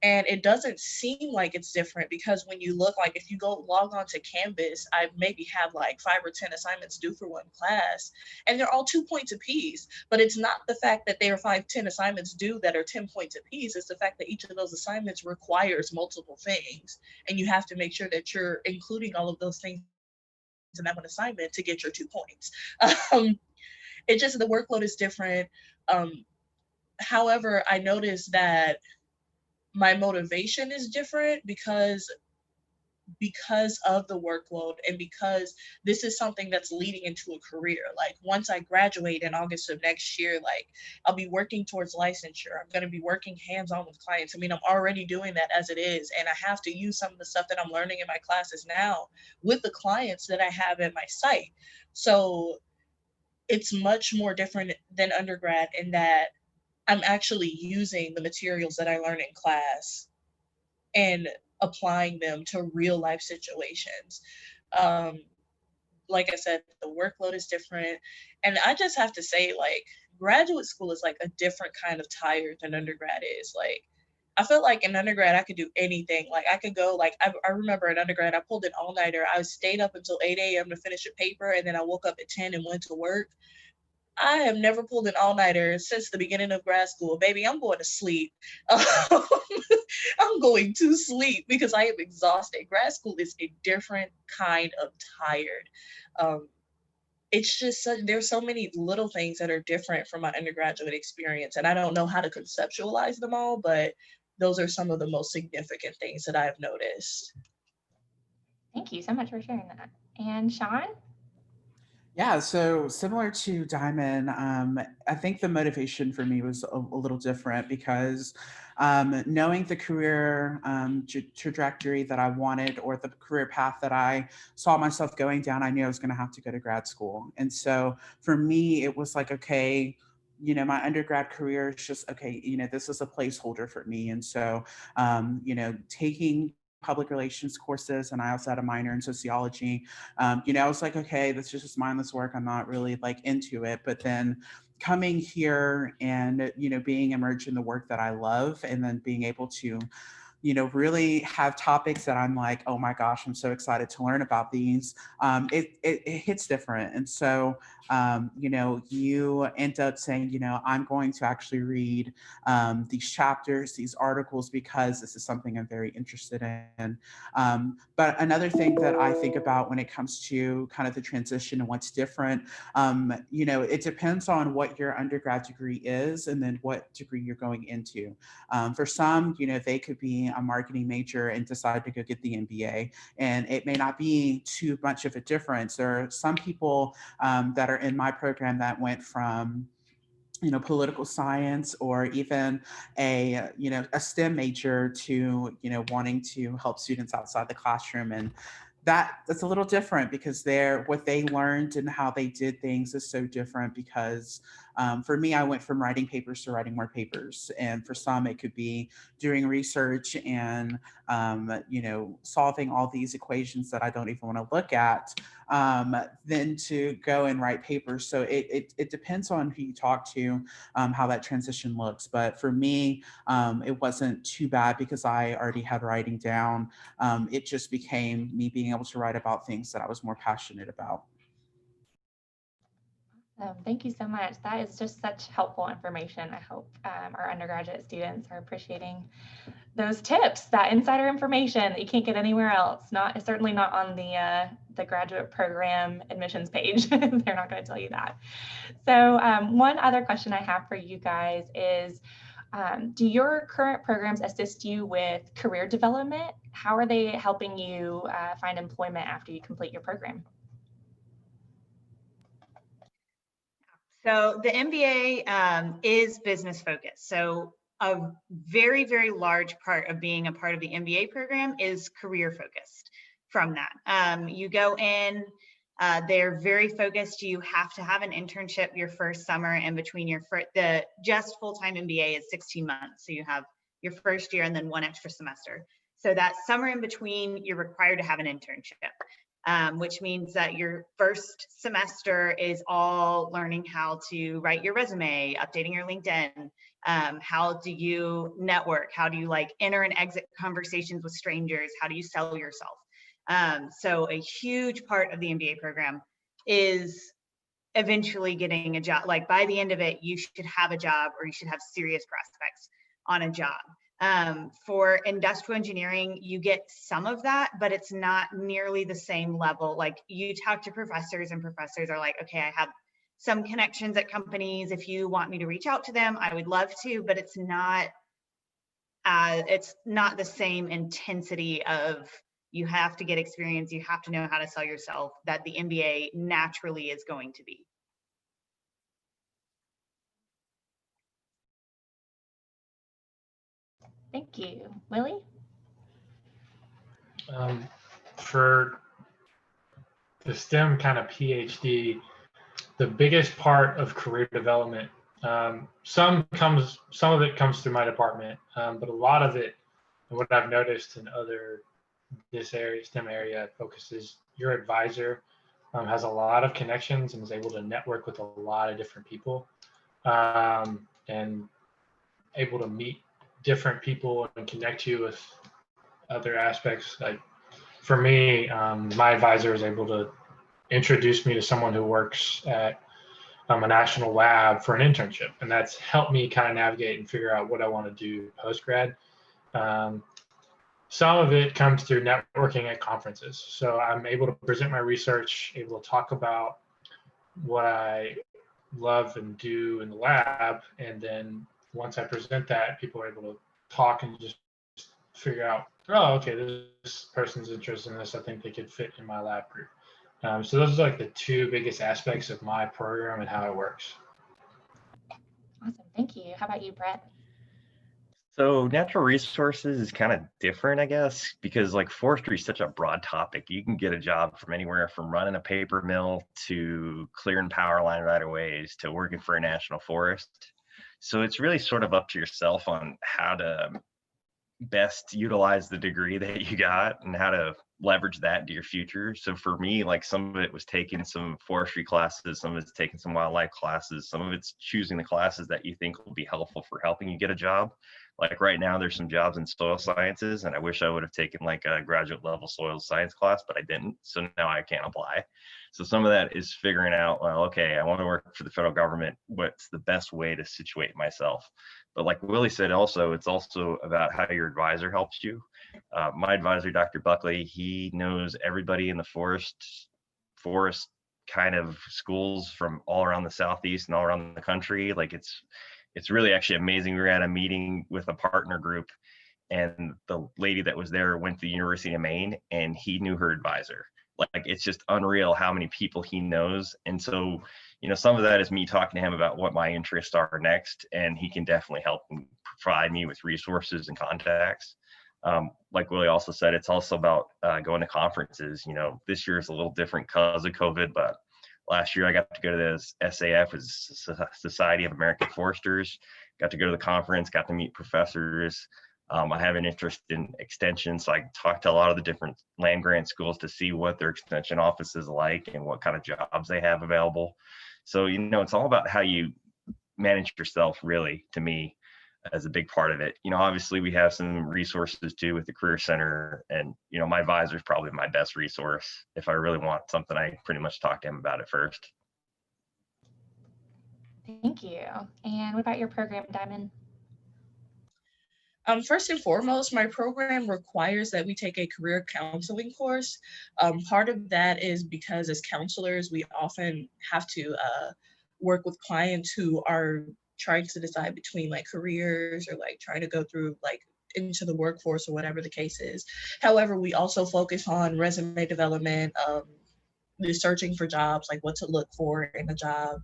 Speaker 6: And it doesn't seem like it's different because when you look, like if you go log on to Canvas, I maybe have like 5 or 10 assignments due for one class, and they're all 2 points apiece. But it's not the fact that there are 10 assignments due that are 10 points apiece. It's the fact that each of those assignments requires multiple things. And you have to make sure that you're including all of those things in that one assignment to get your 2 points. It's just the workload is different. However, I noticed that my motivation is different because of the workload and because this is something that's leading into a career. Like once I graduate in August of next year, like I'll be working towards licensure. I'm going to be working hands-on with clients. I mean, I'm already doing that as it is, and I have to use some of the stuff that I'm learning in my classes now with the clients that I have at my site. So it's much more different than undergrad in that I'm actually using the materials that I learn in class and applying them to real life situations. Like I said, the workload is different. And I just have to say, like, graduate school is like a different kind of tired than undergrad is. Like, I felt like in undergrad, I could do anything. Like I could go, like I remember in undergrad, I pulled an all-nighter. I stayed up until 8 a.m. to finish a paper, and then I woke up at 10 and went to work. I have never pulled an all-nighter since the beginning of grad school. Baby, I'm going to sleep. I'm going to sleep because I am exhausted. Grad school is a different kind of tired. It's just there's so many little things that are different from my undergraduate experience, and I don't know how to conceptualize them all, but those are some of the most significant things that I've noticed.
Speaker 2: Thank you so much for sharing that. And Sean?
Speaker 7: Yeah, so similar to Diamond, I think the motivation for me was a little different because knowing the career trajectory that I wanted or the career path that I saw myself going down, I knew I was going to have to go to grad school. And so for me, it was like, okay, you know, my undergrad career is just, okay, you know, this is a placeholder for me. And so, you know, taking public relations courses, and I also had a minor in sociology. You know, I was like, okay, this is just mindless work. I'm not really like into it. But then coming here and, you know, being immersed in the work that I love, and then being able to, you know, really have topics that I'm like, oh my gosh, I'm so excited to learn about these. It hits different. And so, you know, you end up saying, you know, I'm going to actually read these chapters, these articles, because this is something I'm very interested in. But another thing that I think about when it comes to kind of the transition and what's different, you know, it depends on what your undergrad degree is and then what degree you're going into. For some, you know, they could be a marketing major and decide to go get the MBA, and it may not be too much of a difference. There are some people that are in my program that went from, you know, political science or even a, you know, a STEM major to, you know, wanting to help students outside the classroom. And that's a little different because what they learned and how they did things is so different because for me, I went from writing papers to writing more papers. And for some, it could be doing research and, you know, solving all these equations that I don't even want to look at, than to go and write papers. So it depends on who you talk to, how that transition looks. But for me, it wasn't too bad because I already had writing down. It just became me being able to write about things that I was more passionate about.
Speaker 2: Thank you so much. That is just such helpful information. I hope our undergraduate students are appreciating those tips, that insider information that you can't get anywhere else. Certainly not on the graduate program admissions page. They're not going to tell you that. So one other question I have for you guys is, do your current programs assist you with career development? How are they helping you find employment after you complete your program?
Speaker 3: So the MBA is business focused. So a very, very large part of being a part of the MBA program is career focused from that. You go in, they're very focused. You have to have an internship your first summer, and between the just full-time MBA is 16 months. So you have your first year and then one extra semester. So that summer in between, you're required to have an internship. Which means that your first semester is all learning how to write your resume, updating your LinkedIn, how do you network, how do you like enter and exit conversations with strangers, how do you sell yourself. So a huge part of the MBA program is eventually getting a job. Like by the end of it, you should have a job or you should have serious prospects on a job. For industrial engineering, you get some of that, but it's not nearly the same level. Like you talk to professors and professors are like, okay, I have some connections at companies. If you want me to reach out to them, I would love to, but it's not the same intensity of you have to get experience, you have to know how to sell yourself that the MBA naturally is going to be.
Speaker 2: Thank you. Willie?
Speaker 8: For the STEM kind of PhD, the biggest part of career development, some of it comes through my department, but a lot of it, and what I've noticed in this area, STEM area focuses, your advisor has a lot of connections and is able to network with a lot of different people, and able to meet different people and connect you with other aspects. Like for me, my advisor is able to introduce me to someone who works at a national lab for an internship, and that's helped me kind of navigate and figure out what I want to do post grad. Some of it comes through networking at conferences. So I'm able to present my research, able to talk about what I love and do in the lab. And then once I present that, people are able to talk and just figure out, oh, okay, this person's interested in this. I think they could fit in my lab group. So those are like the two biggest aspects of my program and how it works.
Speaker 2: Awesome. Thank you. How about you, Brett?
Speaker 5: So natural resources is kind of different, I guess, because like forestry is such a broad topic. You can get a job from anywhere from running a paper mill to clearing power line right of ways to working for a national forest. So it's really sort of up to yourself on how to best utilize the degree that you got and how to leverage that into your future. So for me, like some of it was taking some forestry classes, some of it's taking some wildlife classes, some of it's choosing the classes that you think will be helpful for helping you get a job. Like right now, there's some jobs in soil sciences, and I wish I would have taken like a graduate level soil science class, but I didn't. So now I can't apply. So some of that is figuring out, well, okay, I want to work for the federal government. What's the best way to situate myself? But like Willie said, also, it's also about how your advisor helps you. My advisor, Dr. Buckley, he knows everybody in the forest kind of schools from all around the Southeast and all around the country. Like it's really actually amazing. We were at a meeting with a partner group, and the lady that was there went to the University of Maine, and he knew her advisor. Like it's just unreal how many people he knows. And so, you know, some of that is me talking to him about what my interests are next, and he can definitely help and provide me with resources and contacts. Like Willie also said, it's also about going to conferences. You know, this year is a little different because of COVID, but last year I got to go to this SAF, was Society of American Foresters, got to go to the conference, got to meet professors. I have an interest in extension, so I talked to a lot of the different land grant schools to see what their extension office is like and what kind of jobs they have available. So, you know, it's all about how you manage yourself, really, to me, as a big part of it. You know, obviously we have some resources too with the Career Center, and, you know, my advisor is probably my best resource. If I really want something, I pretty much talk to him about it first.
Speaker 2: Thank you. And what about your program, Diamond?
Speaker 6: First and foremost, my program requires that we take a career counseling course. Part of that is because as counselors, we often have to work with clients who are trying to decide between like careers or like trying to go through like into the workforce or whatever the case is. However, we also focus on resume development, searching for jobs, like what to look for in a job.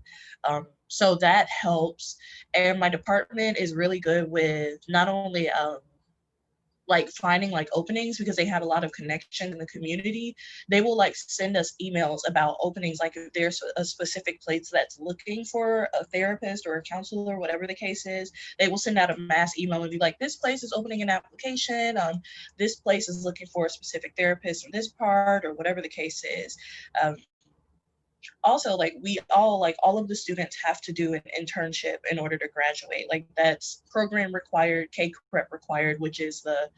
Speaker 6: So that helps. And my department is really good with not only like finding like openings, because they have a lot of connection in the community. They will like send us emails about openings, like if there's a specific place that's looking for a therapist or a counselor, whatever the case is, they will send out a mass email and be like, this place is opening an application, this place is looking for a specific therapist for this part, or whatever the case is. Also, like all of the students have to do an internship in order to graduate. Like that's program required, K-Prep required, which is the,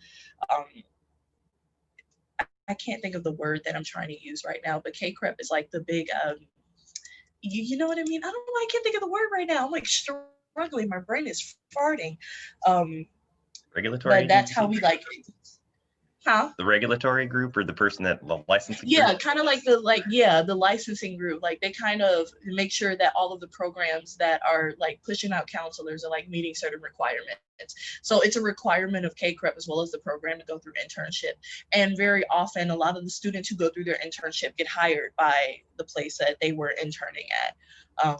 Speaker 6: I can't think of the word that I'm trying to use right now, but K-Prep is like the big, you know what I mean? I don't know, I can't think of the word right now. I'm like struggling, my brain is farting.
Speaker 5: Regulatory.
Speaker 6: But that's how we like, huh?
Speaker 5: The regulatory group, or the person that the licensing
Speaker 6: yeah
Speaker 5: group?
Speaker 6: Kind of like the licensing group. Like they kind of make sure that all of the programs that are like pushing out counselors are like meeting certain requirements. So it's a requirement of K-Prep as well as the program to go through internship. And very often a lot of the students who go through their internship get hired by the place that they were interning at.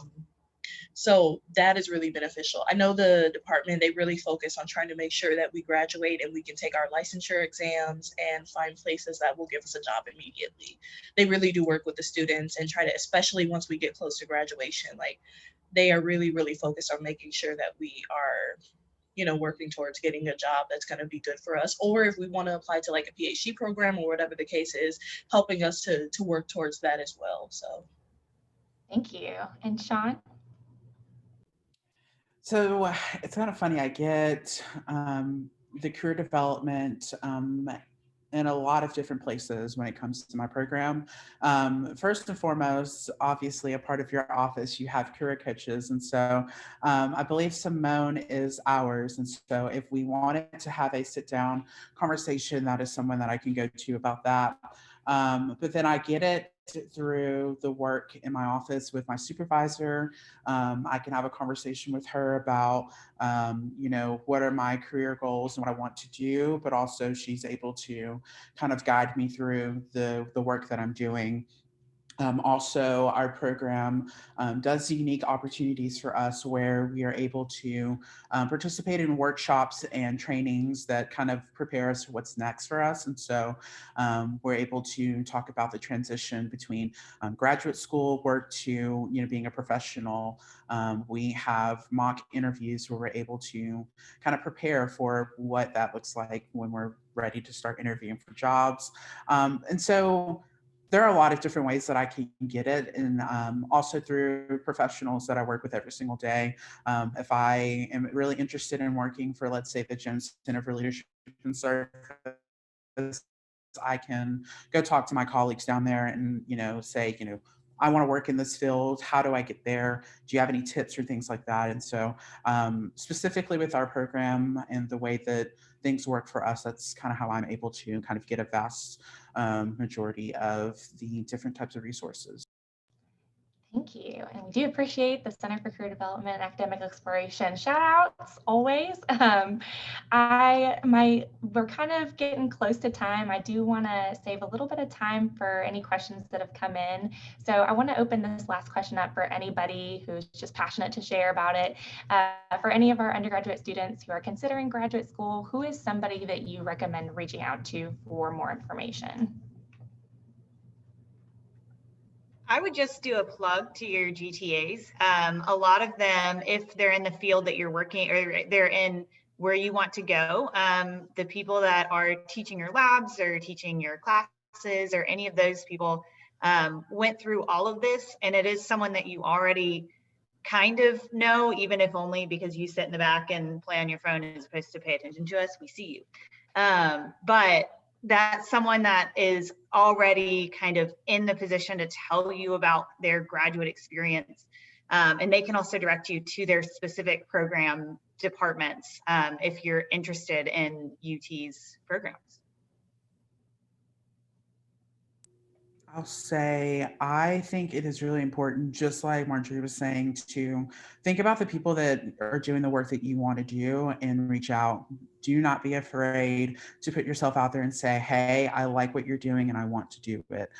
Speaker 6: So that is really beneficial. I know the department, they really focus on trying to make sure that we graduate and we can take our licensure exams and find places that will give us a job immediately. They really do work with the students and try to, especially once we get close to graduation, like they are really, really focused on making sure that we are, you know, working towards getting a job that's going to be good for us. Or if we want to apply to like a PhD program or whatever the case is, helping us to work towards that as well. So.
Speaker 2: Thank you. And Sean?
Speaker 7: So it's kind of funny. I get the career development in a lot of different places when it comes to my program. First and foremost, obviously, a part of your office, you have career coaches. And so I believe Simone is ours. And so if we wanted to have a sit down conversation, that is someone that I can go to about that. But then I get it through the work in my office with my supervisor. I can have a conversation with her about, what are my career goals and what I want to do, but also she's able to kind of guide me through the work that I'm doing. Also, our program does unique opportunities for us where we are able to participate in workshops and trainings that kind of prepare us for what's next for us. And so we're able to talk about the transition between graduate school work to being a professional. We have mock interviews where we're able to kind of prepare for what that looks like when we're ready to start interviewing for jobs. And so there are a lot of different ways that I can get it, and also through professionals that I work with every single day. If I am really interested in working for, let's say, the Jones Center for Leadership and Service, I can go talk to my colleagues down there and say, I want to work in this field. How do I get there? Do you have any tips or things like that? And so specifically with our program and the way that things work for us, that's kind of how I'm able to kind of get a vast majority of the different types of resources.
Speaker 2: Thank you. And we do appreciate the Center for Career Development and Academic Exploration. Shout outs always. We're kind of getting close to time. I do want to save a little bit of time for any questions that have come in. So I want to open this last question up for anybody who's just passionate to share about it. For any of our undergraduate students who are considering graduate school, who is somebody that you recommend reaching out to for more information?
Speaker 3: I would just do a plug to your GTAs. A lot of them, if they're in the field that you're working or they're in where you want to go, the people that are teaching your labs or teaching your classes or any of those people went through all of this, and it is someone that you already kind of know, even if only because you sit in the back and play on your phone as opposed to pay attention to us. We see you. But that's someone that is already kind of in the position to tell you about their graduate experience. And they can also direct you to their specific program departments if you're interested in UT's programs.
Speaker 7: I'll say, I think it is really important, just like Marjorie was saying, to think about the people that are doing the work that you want to do and reach out. Do not be afraid to put yourself out there and say, hey, I like what you're doing and I want to do it.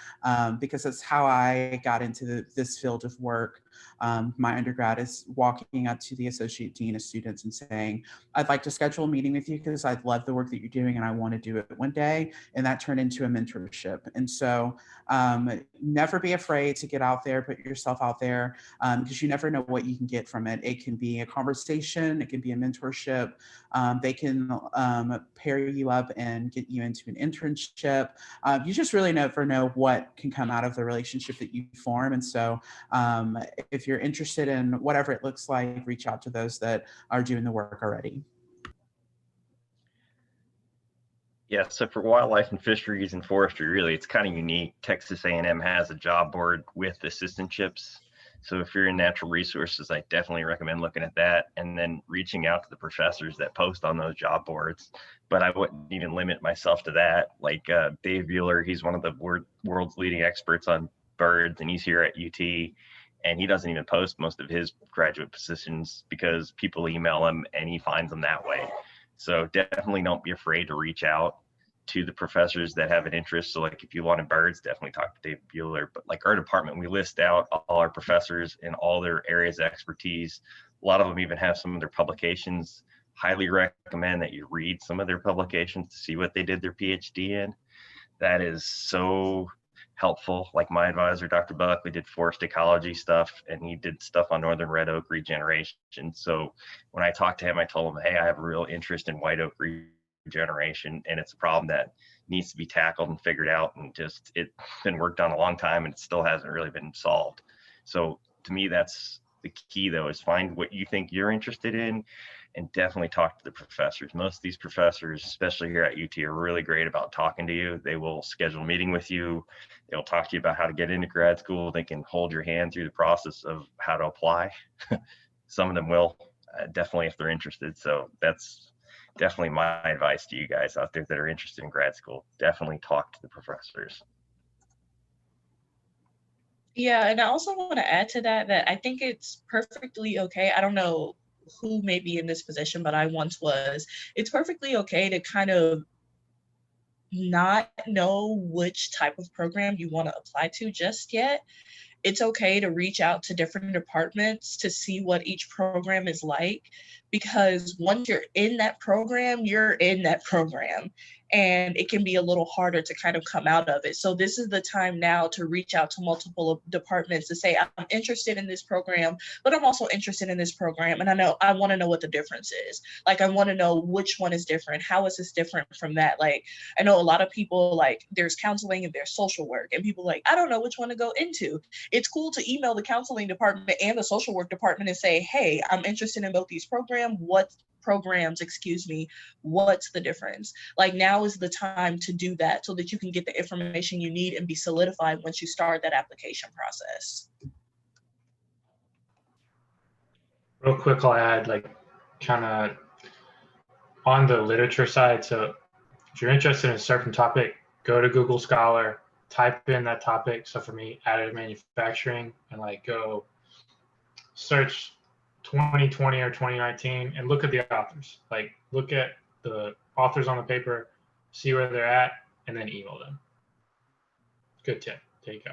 Speaker 7: Because that's how I got into this field of work. My undergrad is walking up to the associate dean of students and saying, I'd like to schedule a meeting with you because I love the work that you're doing and I want to do it one day. And that turned into a mentorship. And so never be afraid to get out there, put yourself out there, because you never know what you can get from it. It can be a conversation, it can be a mentorship. They can pair you up and get you into an internship. You just really never know what can come out of the relationship that you form. And so if you're interested in whatever it looks like, reach out to those that are doing the work already.
Speaker 5: Yeah, so for wildlife and fisheries and forestry, really, it's kind of unique. Texas A&M has a job board with assistantships. So if you're in natural resources, I definitely recommend looking at that and then reaching out to the professors that post on those job boards. But I wouldn't even limit myself to that. Like Dave Bueller, he's one of the world's leading experts on birds, and he's here at UT. And he doesn't even post most of his graduate positions because people email him and he finds them that way. So definitely don't be afraid to reach out to the professors that have an interest. So like if you wanted birds, definitely talk to Dave Bueller. But like our department, we list out all our professors and all their areas of expertise. A lot of them even have some of their publications. Highly recommend that you read some of their publications to see what they did their PhD in. That is so helpful. Like my advisor, Dr. Buckley, did forest ecology stuff, and he did stuff on northern red oak regeneration. So when I talked to him, I told him, hey, I have a real interest in white oak regeneration, and it's a problem that needs to be tackled and figured out, and just it's been worked on a long time and it still hasn't really been solved. So to me, that's The key though is find what you think you're interested in and definitely talk to the professors. Most of these professors, especially here at UT, are really great about talking to you. They will schedule a meeting with you. They'll talk to you about how to get into grad school. They can hold your hand through the process of how to apply. Some of them will, definitely if they're interested. So that's definitely my advice to you guys out there that are interested in grad school. Definitely talk to the professors.
Speaker 6: Yeah, and I also want to add to that that I think it's perfectly okay. I don't know who may be in this position, but I once was. It's perfectly okay to kind of not know which type of program you want to apply to just yet. It's okay to reach out to different departments to see what each program is like, because once you're in that program, you're in that program, and it can be a little harder to kind of come out of it. So this is the time now to reach out to multiple departments to say, I'm interested in this program, but I'm also interested in this program, and I want to know what the difference is. Like, I want to know which one is different. How is this different from that? Like, I know a lot of people, like, there's counseling and there's social work, and people like, I don't know which one to go into. It's cool to email the counseling department and the social work department and say, hey, I'm interested in both these programs. What's the difference? Like, now is the time to do that so that you can get the information you need and be solidified once you start that application process.
Speaker 8: Real quick, I'll add, like, kind of on the literature side. So if you're interested in a certain topic, go to Google Scholar, type in that topic. So for me, additive manufacturing, and like go search 2020 or 2019 and look at the authors. Like, look at the authors on the paper, see where they're at, and then email them. Good tip. There you go.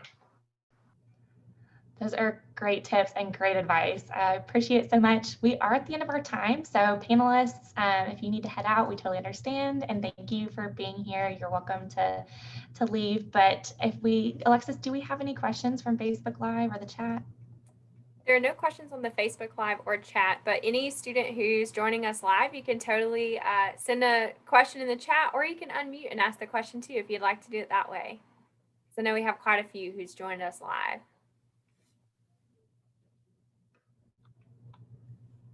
Speaker 2: Those are great tips and great advice. I appreciate it so much. We are at the end of our time. So panelists, if you need to head out, we totally understand. And thank you for being here. You're welcome to leave. But Alexis, do we have any questions from Facebook Live or the chat?
Speaker 1: There are no questions on the Facebook Live or chat, but any student who's joining us live, you can totally send a question in the chat, or you can unmute and ask the question too if you'd like to do it that way. So I know we have quite a few who's joined us live.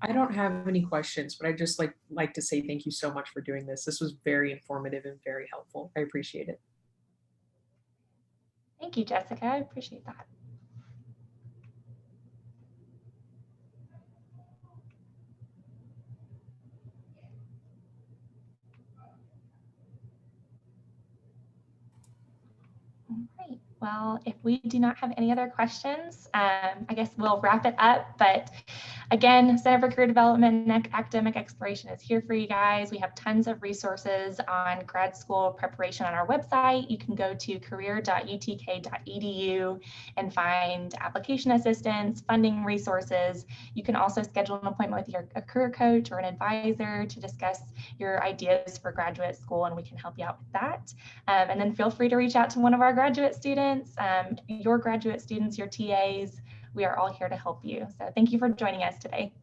Speaker 9: I don't have any questions, but I just like to say thank you so much for doing this. This was very informative and very helpful. I appreciate it.
Speaker 2: Thank you, Jessica. I appreciate that. All right. Well, if we do not have any other questions, I guess we'll wrap it up. But again, Center for Career Development and Academic Exploration is here for you guys. We have tons of resources on grad school preparation on our website. You can go to career.utk.edu and find application assistance, funding resources. You can also schedule an appointment with a career coach or an advisor to discuss your ideas for graduate school, and we can help you out with that. And then feel free to reach out to one of our graduate students, your graduate students, your TAs. We are all here to help you. So thank you for joining us today.